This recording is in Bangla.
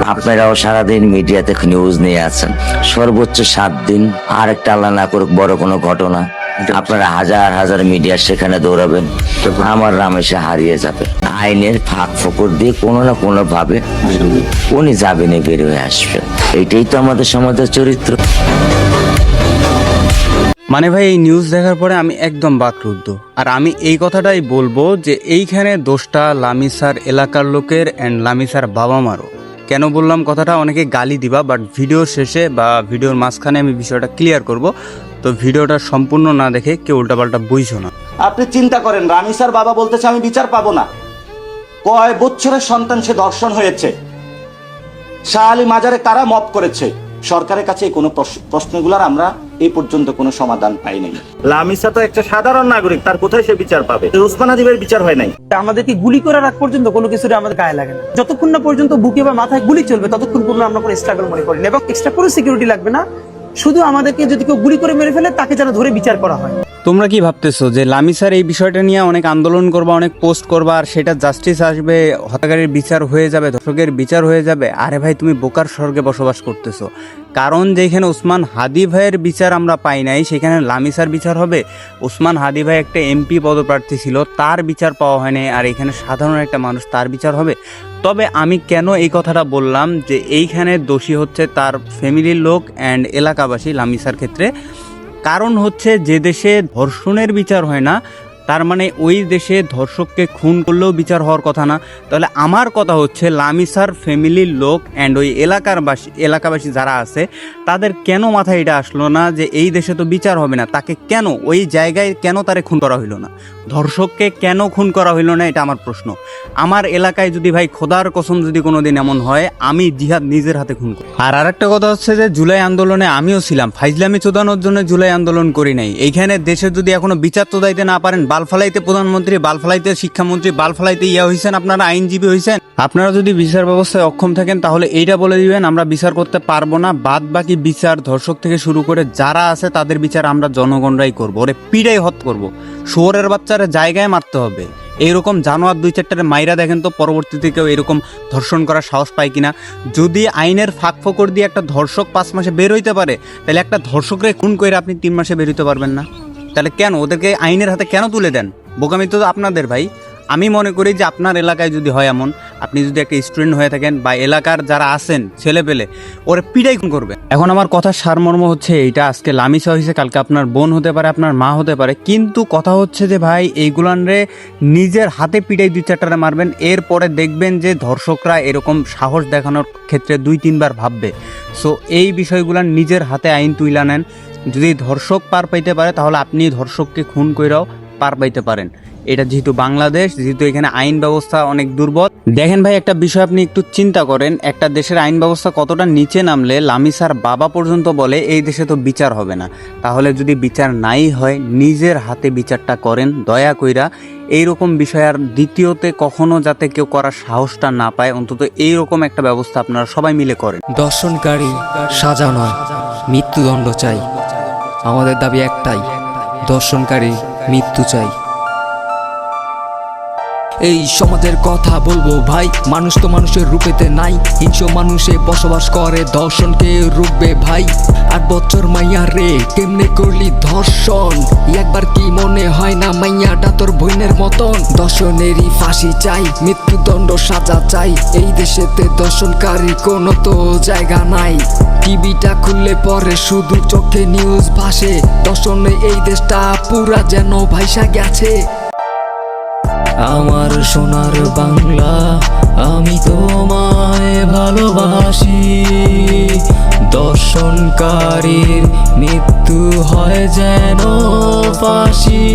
আপনারাও সারাদিন মিডিয়াতে নিউজ নিয়ে আছেন, সর্বোচ্চ 7 দিন আর একটা আল্লাহ না করুক বড় কোনো ঘটনা, আপনারা হাজার হাজার মিডিয়া সেখানে দৌড়াবেন, আমার রামেশে হারিয়ে যাবে। আইনের ফাঁক ফোকর দিয়ে কোনো না কোনো ভাবে উনি যাবেন, বের হয়ে আসবেন। এইটাই তো আমাদের সমাজের চরিত্র। মানে ভাই, এই নিউজ দেখার পরে আমি একদম বাকরুদ্ধ। আর আমি এই কথাটাই বলবো যে এইখানে দোষটা লামিসার এলাকার লোকের অ্যান্ড লামিসার বাবা মারও। কেন বললাম কথাটা, অনেকে গালি দিবা, বাট ভিডিওর শেষে বা ভিডিওর মাঝখানে আমি বিষয়টা ক্লিয়ার করব। তো ভিডিওটা সম্পূর্ণ না দেখে কেউ উল্টাপাল্টা বুঝছো না। আপনি চিন্তা করেন, রামিসার বাবা বলতেছে আমি বিচার পাবো না। কয় বছরের সন্তান সে ধর্ষণ হয়েছে, শাহ আলী মাজারে কারা মপ করেছে, সরকারের কাছে কোনো প্রশ্নগুলোর আমরা এই পর্যন্ত কোনো সমাধান পাই নাই। লামিসা তো একটা সাধারণ নাগরিক, তার কোথায় সে বিচার পাবে? ওসমান হাদিবের বিচার হয় নাই। আমাদেরকে গুলি করার আগ পর্যন্ত কোনো কিছুতে আমাদের গায়ে লাগে না। যতক্ষণ না পর্যন্ত বুকে বা মাথায় গুলি চলবে ততক্ষণ পর্যন্ত আমরা কোনো স্ট্রাগল মনে করি না, এবং এক্সট্রা কোনো সিকিউরিটি লাগবে না। শুধু আমাদেরকে যদি কেউ গুলি করে মেরে ফেলে তাকে যেন ধরে বিচার করা হয়। তোমরা কি ভাবতেছো যে লামিসার এই বিষয়টা নিয়ে অনেক আন্দোলন করবা, অনেক পোস্ট করবা, আর সেটা জাস্টিস আসবে, হত্যাকারীর বিচার হয়ে যাবে, ধর্ষকের বিচার হয়ে যাবে? আরে ভাই, তুমি বোকার স্বর্গে বসবাস করতেছো। কারণ যেখানে ওসমান হাদি ভাইয়ের বিচার আমরা পাই নাই, সেখানে লামিসার বিচার হবে? ওসমান হাদি ভাই একটা এমপি পদপ্রার্থী ছিল, তার বিচার পাওয়া হয় নাই, আর এখানে সাধারণ একটা মানুষ, তার বিচার হবে? তবে আমি কেন এই কথাটা বললাম যে এইখানে দোষী হচ্ছে তার ফ্যামিলির লোক অ্যান্ড এলাকাবাসী লামিসার ক্ষেত্রে, কারণ হচ্ছে যে দেশে ধর্ষণের বিচার হয় না, তার মানে ওই দেশে ধর্ষককে খুন করলেও বিচার হওয়ার কথা না। তাহলে আমার কথা হচ্ছে লামিসার ফ্যামিলির লোক অ্যান্ড ওই এলাকাবাসী যারা আছে, তাদের কেন মাথায় এটা আসলো না যে এই দেশে তো বিচার হবে না, তাকে কেন ওই জায়গায় কেন তারে খুন করা হইলো না, ধর্ষককে কেন খুন করা হইলো না? এটা আমার প্রশ্ন। আমার এলাকায় যদি ভাই খোদার কসম যদি কোনোদিন এমন হয়, আমি জিহাদ নিজের হাতে খুন করি। আর আরেকটা কথা হচ্ছে যে জুলাই আন্দোলনে আমিও ছিলাম, ফাইজলামি চোদানোর জন্য জুলাই আন্দোলন করি নাই। এইখানে দেশে যদি এখনো বিচার তো দিতে না পারেন, বালফালাইতে প্রধানমন্ত্রী, বালফালাইতে শিক্ষামন্ত্রী, বালফালাইতে হয়েছেন, আপনারা আইনজীবী হয়েছেন, আপনারা যদি বিচার ব্যবস্থায় অক্ষম থাকেন তাহলে এইটা বলে দিবেন আমরা বিচার করতে পারবো না, বাদ বাকি বিচার ধর্ষক থেকে শুরু করে যারা আছে তাদের বিচার আমরা জনগণরাই করবো। ওরে পিড়াই হত্যা করবো, শুয়োরের বাচ্চারা জায়গায় মারতে হবে। এইরকম জানোয়ার 2-4টারে মাইরা দেখেন তো পরবর্তীতে কেউ এরকম ধর্ষণ করার সাহস পায় কিনা। যদি আইনের ফাঁক ফোকর দিয়ে একটা ধর্ষক 5 মাসে বের হইতে পারে, তাহলে একটা ধর্ষকরে খুন করে আপনি 3 মাসে বের হইতে পারবেন না? তাহলে কেন ওদেরকে আইনের হাতে কেন তুলে দেন? বোকামি তো আপনাদের ভাই। আমি মনে করি যে আপনার এলাকায় যদি হয় এমন, আপনি যদি একটা স্টুডেন্ট হয়ে থাকেন বা এলাকার যারা আছেন ছেলে পেলে, ওরা পিটাই খুন করবে। এখন আমার কথার সারমর্ম হচ্ছে এইটা, আজকে লামিসা হয়েছে, কালকে আপনার বোন হতে পারে, আপনার মা হতে পারে, কিন্তু কথা হচ্ছে যে ভাই এইগুলানরে নিজের হাতে পিটাই 2-4টারে মারবেন, এরপরে দেখবেন যে ধর্ষকরা এরকম সাহস দেখানোর ক্ষেত্রে 2-3 বার ভাববে। সো এই বিষয়গুলান নিজের হাতে আইন তুইলা নেন। যদি ধর্ষক পার পাইতে পারে তাহলে আপনি ধর্ষককে খুন কইরাও পার পাইতে পারেন। এটা যেহেতু বাংলাদেশ, যেহেতু এখানে আইন ব্যবস্থা অনেক দুর্বল। দেখেন ভাই, একটা বিষয় আপনি একটু চিন্তা করেন, একটা দেশের আইন ব্যবস্থা কতটা নিচে নামলে লামিসার বাবা পর্যন্ত বলে এই দেশে তো বিচার হবে না। তাহলে যদি বিচার নাই হয়, নিজের হাতে বিচারটা করেন দয়া কইরা। এইরকম বিষয় আর দ্বিতীয়তে কখনো যাতে কেউ করার সাহসটা না পায়, অন্তত এইরকম একটা ব্যবস্থা আপনারা সবাই মিলে করেন। দর্শনকারী সাজা নয়, মৃত্যুদণ্ড চাই। আমাদের দাবি একটাই, দর্শনকারী মৃত্যু চাই। এই সমাজের কথা বলবো ভাই, মানুষ তো মানুষের রূপেতে নাই, হিংস্র মানুষে বসবাস করে, ধর্ষণকে রূপবে ভাই। 8 বছর মাইয়া রে কেমনে করলি ধর্ষণ, একবার কি মনে হয় না মাইয়াটা তোর বোনের মতন? ধর্ষণেরই ফাঁসি চাই, মৃত্যুদণ্ড সাজা চাই। এই দেশেতে ধর্ষণকারী কোনো তো জায়গা নাই। টিভিটা খুললে পরে শুধু চোখে নিউজ ভাসে, ধর্ষণে এই দেশটা পুরা যেন ভাইসা গেছে। আমার সোনার বাংলা, আমি তোমায় ভালোবাসি, দর্শনকারীর মৃত্যু হয় যেন ফাঁসি।